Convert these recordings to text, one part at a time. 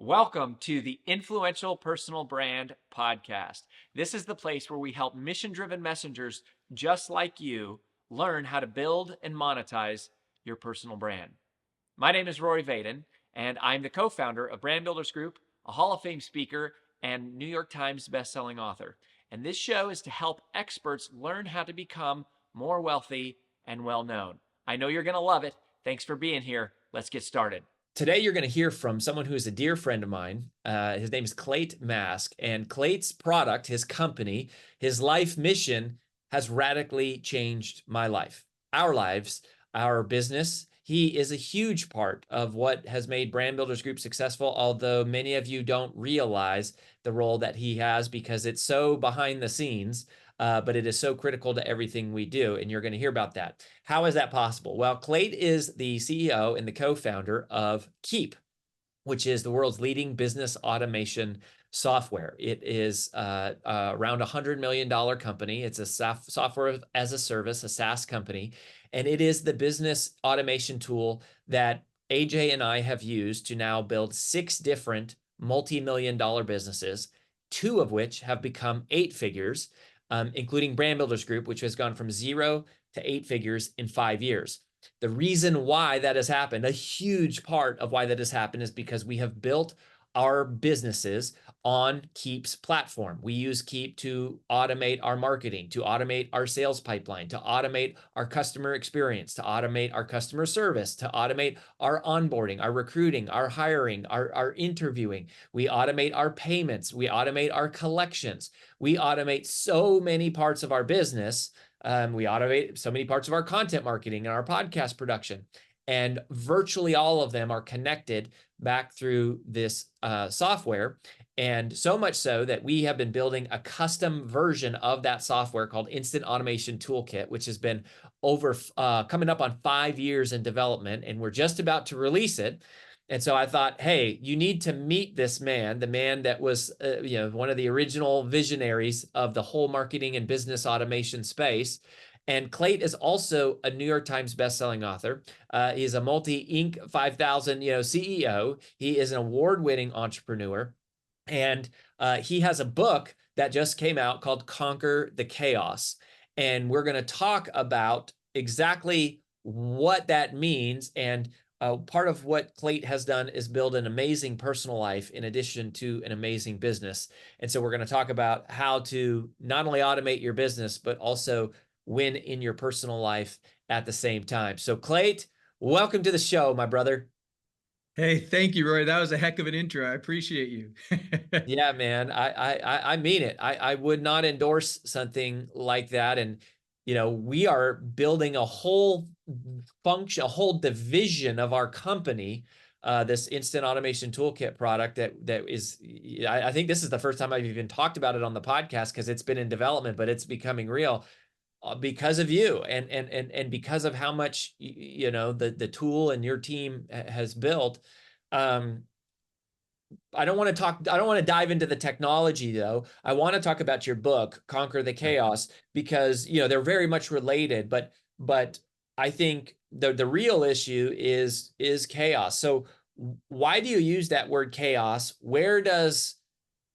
Welcome to the Influential Personal Brand Podcast. This is the place where we help mission-driven messengers just like you learn how to build and monetize your personal brand. My name is Rory Vaden, and I'm the co-founder of Brand Builders Group, a Hall of Fame speaker, and New York Times bestselling author. And this show is to help experts learn how to become more wealthy and well-known. I know you're going to love it. Thanks for being here. Let's get started. Today, you're going to hear from someone who is a dear friend of mine. His name is Clate Mask, and Clate's product, his company, his life mission has radically changed my life, our lives, our business. He is a huge part of what has made Brand Builders Group successful, although many of you don't realize the role that he has because it's so behind the scenes. But it is so critical to everything we do, and you're going to hear about that. How is that possible? Well, Clate is the CEO and the co-founder of Keap, which is the world's leading business automation software. It is around $100 million company. It's a software as a service, a SaaS company, and it is the business automation tool that AJ and I have used to now build 6 different multi-million-dollar businesses, 2 of which have become 8 figures. Including Brand Builders Group, which has gone from 0 to 8 figures in 5 years. The reason why that has happened, a huge part of why that has happened, is because we have built our businesses on Keap's platform. We use Keap to automate our marketing, to automate our sales pipeline, to automate our customer experience, to automate our customer service, to automate our onboarding, our recruiting, our hiring, our interviewing. We automate our payments. We automate our collections. We automate so many parts of our business. We automate so many parts of our content marketing and our podcast production. And virtually all of them are connected back through this software. And so much so that we have been building a custom version of that software called Instant Automation Toolkit, which has been coming up on 5 years in development, and we're just about to release it. And so I thought, hey, you need to meet this man, the man that was one of the original visionaries of the whole marketing and business automation space. And Clate is also a New York Times bestselling author. He's a multi-Inc. 5000 CEO. He is an award-winning entrepreneur. And he has a book that just came out called Conquer the Chaos. And we're going to talk about exactly what that means. And part of what Clate has done is build an amazing personal life in addition to an amazing business. And so we're going to talk about how to not only automate your business, but also win in your personal life at the same time. So Clate, welcome to the show, my brother. Hey, thank you, Roy. That was a heck of an intro. I appreciate you. Yeah, man, I mean it. I would not endorse something like that. And, we are building a whole function, a whole division of our company, this Instant Automation Toolkit product that is, I think this is the first time I've even talked about it on the podcast because it's been in development, but it's becoming real because of you and because of how much the tool and your team has built. I don't want to dive into the technology though. I want to talk about your book, Conquer the Chaos, because they're very much related, but I think the real issue is chaos. So why do you use that word chaos? Where does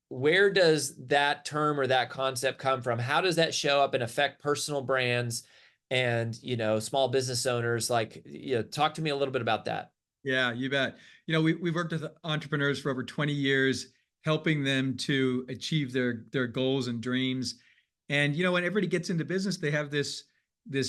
that term or that concept come from? How does that show up and affect personal brands and, small business owners? Talk to me a little bit about that. Yeah, you bet. We've worked with entrepreneurs for over 20 years, helping them to achieve their goals and dreams. And, when everybody gets into business, they have this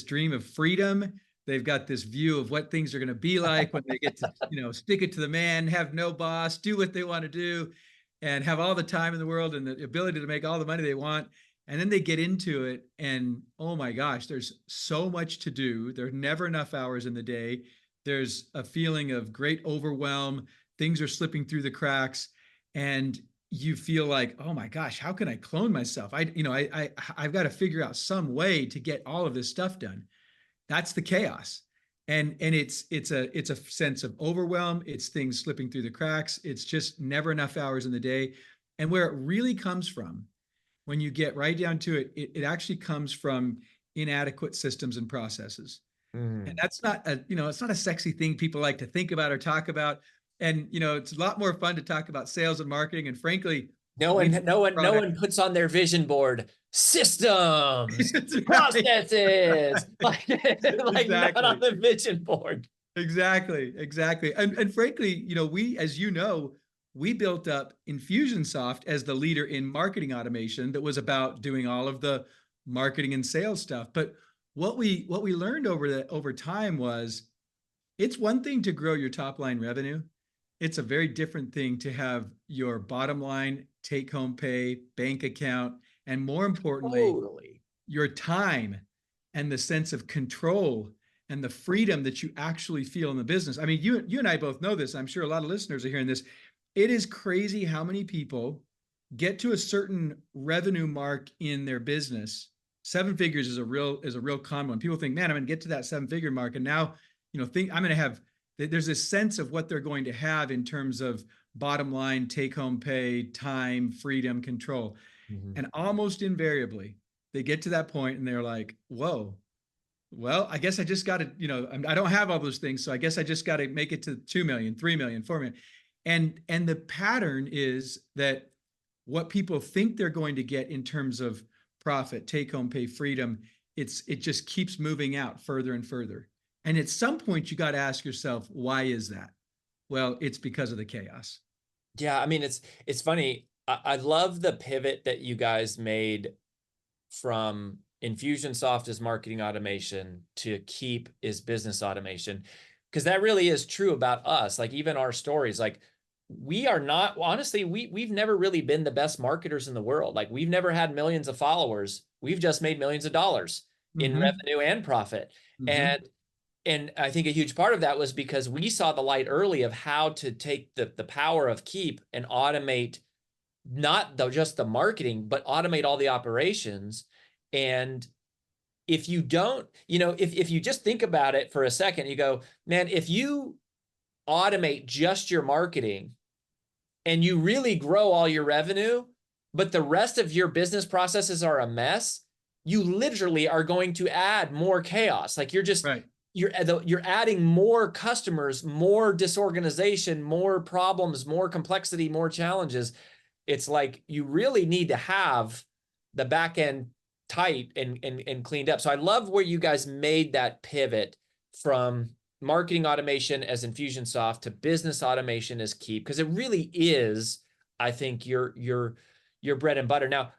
dream of freedom. They've got this view of what things are going to be like when they get to, stick it to the man, have no boss, do what they want to do, and have all the time in the world and the ability to make all the money they want. And then they get into it and, oh my gosh, there's so much to do. There are never enough hours in the day. There's a feeling of great overwhelm. Things are slipping through the cracks. And you feel like, oh my gosh, how can I clone myself? I've got to figure out some way to get all of this stuff done. That's the chaos. And it's a sense of overwhelm. It's things slipping through the cracks. It's just never enough hours in the day. And where it really comes from, when you get right down to it, it actually comes from inadequate systems and processes. And that's not it's not a sexy thing people like to think about or talk about. And, it's a lot more fun to talk about sales and marketing. And frankly, No we one, build no one, no product. one puts on their vision board systems, That's right. processes, Right. like not on Exactly. the vision board. Exactly. And frankly, we, as we built up Infusionsoft as the leader in marketing automation that was about doing all of the marketing and sales stuff. But what we learned over time was it's one thing to grow your top line revenue. It's a very different thing to have your bottom line take home pay, bank account, and more importantly, Totally. your time and the sense of control and the freedom that you actually feel in the business. I mean, you and I both know this. I'm sure a lot of listeners are hearing this. It is crazy how many people get to a certain revenue mark in their business. Seven figures is a real common one. People think, man, I'm going to get to that 7-figure mark, and now, think I'm going to have. There's a sense of what they're going to have in terms of bottom line, take home pay, time, freedom, control. Mhm. And almost invariably, they get to that point and they're like, whoa, well, I guess I just got to, I don't have all those things. So I guess I just got to make it to 2 million, 3 million, 4 million. And the pattern is that what people think they're going to get in terms of profit, take home pay, freedom, it just keeps moving out further and further. And at some point you got to ask yourself, why is that? Well, it's because of the chaos. Yeah, I mean, it's funny. I love the pivot that you guys made from Infusionsoft as marketing automation to Keap is business automation, because that really is true about us. Like even our stories, like we are not, honestly, we've never really been the best marketers in the world. Like we've never had millions of followers. We've just made millions of dollars in Mm-hmm. revenue and profit. Mm-hmm. And I think a huge part of that was because we saw the light early of how to take the power of Keap and automate not just the marketing, but automate all the operations. And if you don't, if you just think about it for a second, you go, man, if you automate just your marketing and you really grow all your revenue, but the rest of your business processes are a mess, you literally are going to add more chaos. Like Right. you're adding more customers, more disorganization, more problems, more complexity, more challenges. It's like you really need to have the back end tight and cleaned up. So I love where you guys made that pivot from marketing automation as Infusionsoft to business automation as Keap, because it really is, I think, your bread and butter. Now,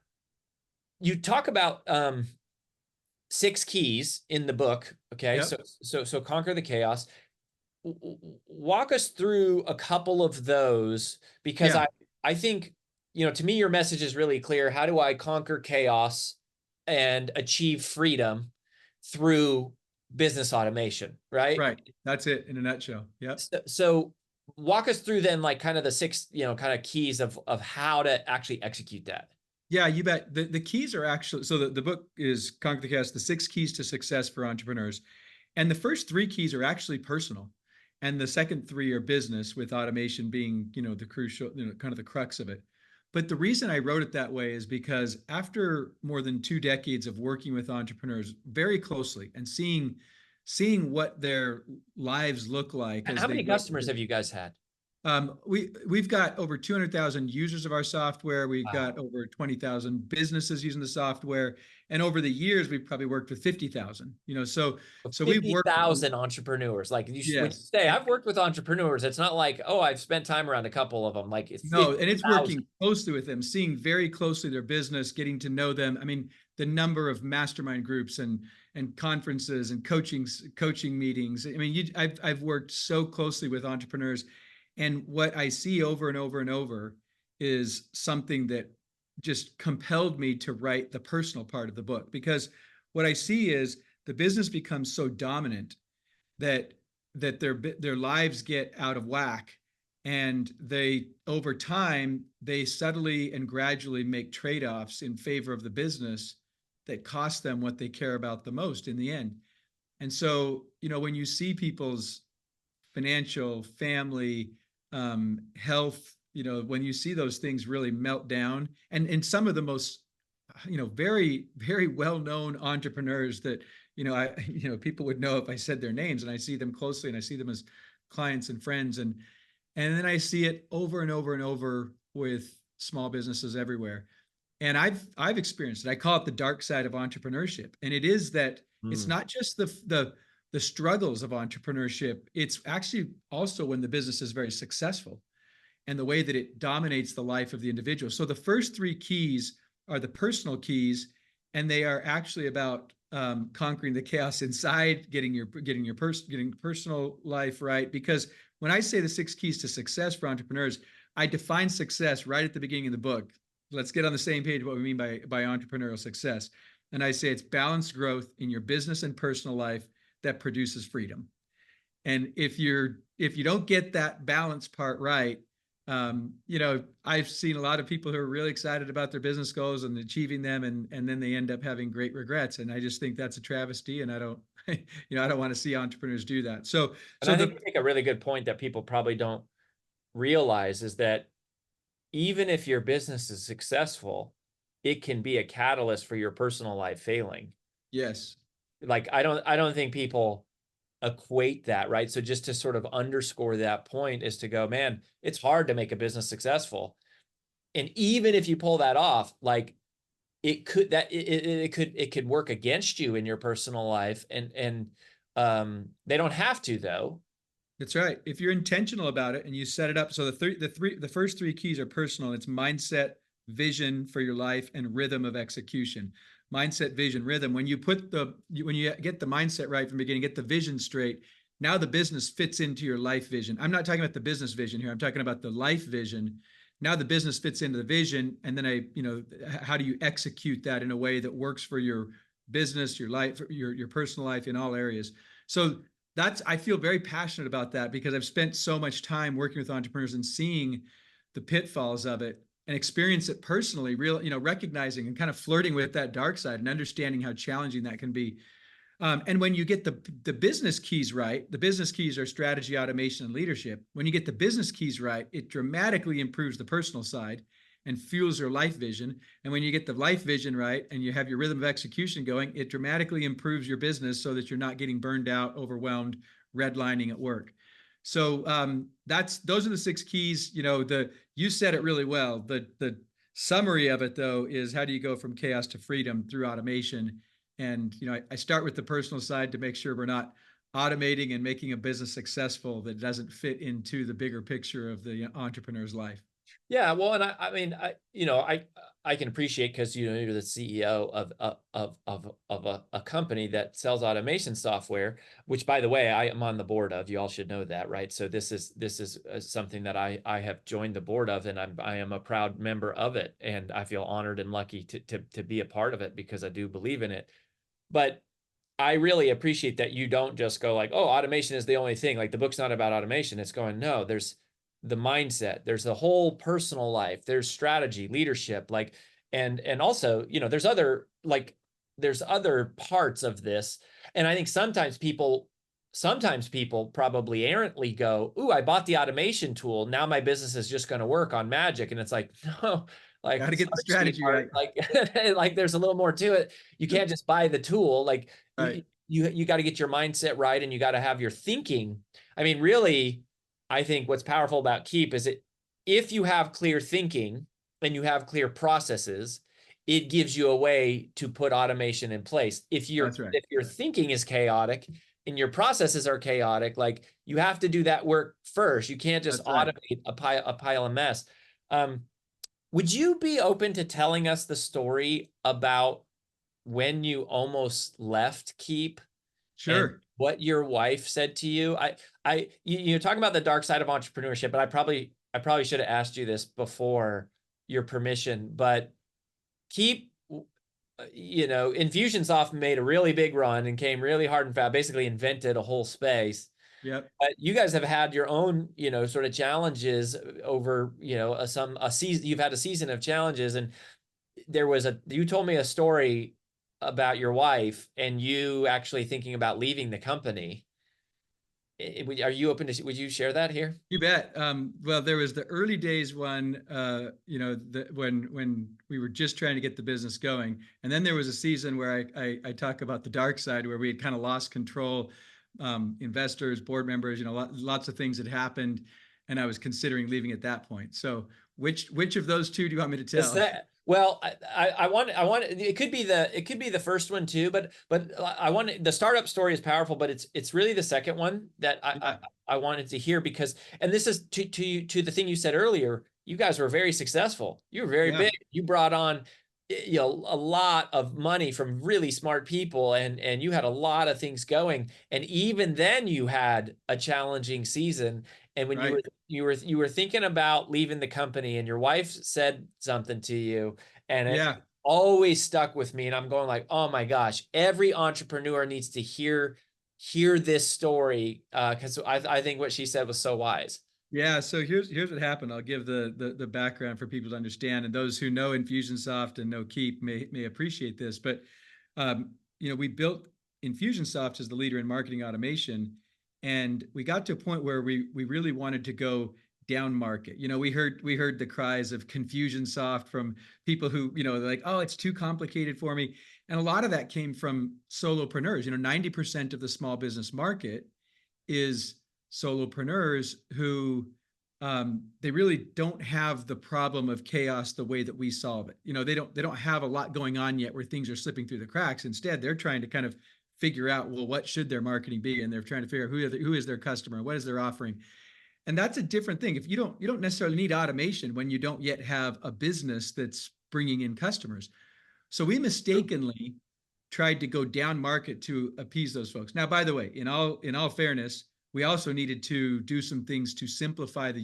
you talk about 6 keys in the book. Okay, Yep. so conquer the chaos. Walk us through a couple of those, because Yeah. I think, to me, your message is really clear. How do I conquer chaos and achieve freedom through business automation, right? Right. That's it in a nutshell. Yep. So walk us through then, like kind of the 6, kind of keys of how to actually execute that. Yeah, you bet. The keys are actually, so the book is Conquer the Chaos, the 6 keys to success for entrepreneurs. And the first 3 keys are actually personal. And the second 3 are business, with automation being, the crucial, kind of the crux of it. But the reason I wrote it that way is because after more than 2 decades of working with entrepreneurs very closely and seeing what their lives look like as How they many go customers have you guys had? we've got over 200,000 users of our software. We've got Wow. over 20,000 businesses using the software, and over the years, we've probably worked with 50,000. So we've worked. 50,000 entrepreneurs. Like when you Yes, say I've worked with entrepreneurs, it's not like, oh, I've spent time around a couple of them. Like it's no, and it's 50,000. working closely with them, seeing very closely their business, getting to know them. I mean, the number of mastermind groups and conferences and coaching meetings. I mean, I've worked so closely with entrepreneurs, and what I see over and over and over is something that just compelled me to write the personal part of the book, because what I see is the business becomes so dominant that their lives get out of whack, and they, over time, they subtly and gradually make trade-offs in favor of the business that cost them what they care about the most in the end. And so, when you see people's financial, family, health, when you see those things really melt down, and some of the most, very, very well-known entrepreneurs that, people would know if I said their names, and I see them closely and I see them as clients and friends. And And then I see it over and over and over with small businesses everywhere. And I've experienced it. I call it the dark side of entrepreneurship. And it is that it's Mm. not just the struggles of entrepreneurship. It's actually also when the business is very successful and the way that it dominates the life of the individual. So the first three keys are the personal keys, and they are actually about conquering the chaos inside, getting personal life right. Because when I say the 6 keys to success for entrepreneurs, I define success right at the beginning of the book. Let's get on the same page what we mean by entrepreneurial success. And I say it's balanced growth in your business and personal life that produces freedom. And if you don't get that balance part right, I've seen a lot of people who are really excited about their business goals and achieving them, and then they end up having great regrets. And I just think that's a travesty, and I don't, I don't want to see entrepreneurs do that. So, And so I think the you make a really good point that people probably don't realize is that even if your business is successful, it can be a catalyst for your personal life failing. yes, Like I don't think people equate that, right? So just to sort of underscore that point is to go, man, it's hard to make a business successful. And even if you pull that off, like it could work against you in your personal life. And they don't have to though. that's right. If you're intentional about it and you set it up, so the first 3 keys are personal. It's mindset, vision for your life, and rhythm of execution. Mindset, vision, rhythm. When you get the mindset right from the beginning, get the vision straight. Now the business fits into your life vision. I'm not talking about the business vision here. I'm talking about the life vision. Now the business fits into the vision, and then how do you execute that in a way that works for your business, your life, your personal life in all areas. So I feel very passionate about that because I've spent so much time working with entrepreneurs and seeing the pitfalls of it and experience it personally, recognizing and kind of flirting with that dark side and understanding how challenging that can be. And when you get the business keys right, the business keys are strategy, automation, and leadership. When you get the business keys right, it dramatically improves the personal side and fuels your life vision. And when you get the life vision right and you have your rhythm of execution going, it dramatically improves your business so that you're not getting burned out, overwhelmed, redlining at work. So those are the 6 keys. You said it really well. The summary of it though is how do you go from chaos to freedom through automation? And I start with the personal side to make sure we're not automating and making a business successful that doesn't fit into the bigger picture of the entrepreneur's life. Yeah, well, and I mean, I can appreciate because you're the CEO of a company that sells automation software, which by the way I am on the board of. You all should know that, right? So this is something that I have joined the board of, and I am a proud member of it, and I feel honored and lucky to be a part of it because I do believe in it. But I really appreciate that you don't just go like, oh, automation is the only thing. Like the book's not about automation. It's going, no, there's the mindset, there's the whole personal life, there's strategy, leadership, like, and also, there's other parts of this. And I think sometimes people probably errantly go, ooh, I bought the automation tool. Now my business is just going to work on magic. And it's like, no, like, Got to get the sorry, strategy sweetheart, right. like, like there's a little more to it. You can't just buy the tool. Like Right. you got to get your mindset right, and you got to have your thinking. I mean, really, I think what's powerful about Keap is if you have clear thinking and you have clear processes, it gives you a way to put automation in place. If That's right. your thinking is chaotic and your processes are chaotic, like you have to do that work first. You can't just That's right. automate a pile of mess. Would you be open to telling us the story about when you almost left Keap and Sure. what your wife said to you? You're talking about the dark side of entrepreneurship, but I probably should have asked you this before your permission, but Keap, Infusionsoft made a really big run and came really hard and fast, basically invented a whole space. Yep. But you guys have had your own, sort of challenges over, a season. You've had a season of challenges, and you told me a story about your wife and you actually thinking about leaving the company. Are you open to, would you share that here? You bet. Well, there was the early days when, when we were just trying to get the business going, and then there was a season where I talk about the dark side where we had kind of lost control. Investors, board members, lots of things had happened, and I was considering leaving at that point. So which of those two do you want me to Is tell? that well? I want it could be the first one too, but I want the startup story is powerful, but it's really the second one that Yeah. I wanted to hear because, and this is to the thing you said earlier. You guys were very successful. You were very Yeah. big. You brought on, you know, a lot of money from really smart people, and you had a lot of things going. And even then, you had a challenging season. And when Right. you were thinking about leaving the company, and your wife said something to you, and it Yeah. always stuck with me. And I'm going like, oh my gosh, every entrepreneur needs to hear this story, because I think what she said was so wise. Yeah, so here's what happened. I'll give the background for people to understand, and those who know Infusionsoft and know Keap may appreciate this. But we built Infusionsoft as the leader in marketing automation, and we got to a point where we really wanted to go down market. We heard the cries of Confusionsoft from people who they're like, oh, it's too complicated for me, and a lot of that came from solopreneurs. 90% of the small business market is solopreneurs who they really don't have the problem of chaos the way that we solve it. They don't have a lot going on yet where things are slipping through the cracks. Instead, they're trying to kind of figure out, well, what should their marketing be, and they're trying to figure out who is their customer, what is their offering. And that's a different thing. If you don't necessarily need automation when you don't yet have a business that's bringing in customers. So we mistakenly tried to go down market to appease those folks. Now, by the way, in all fairness, we also needed to do some things to simplify the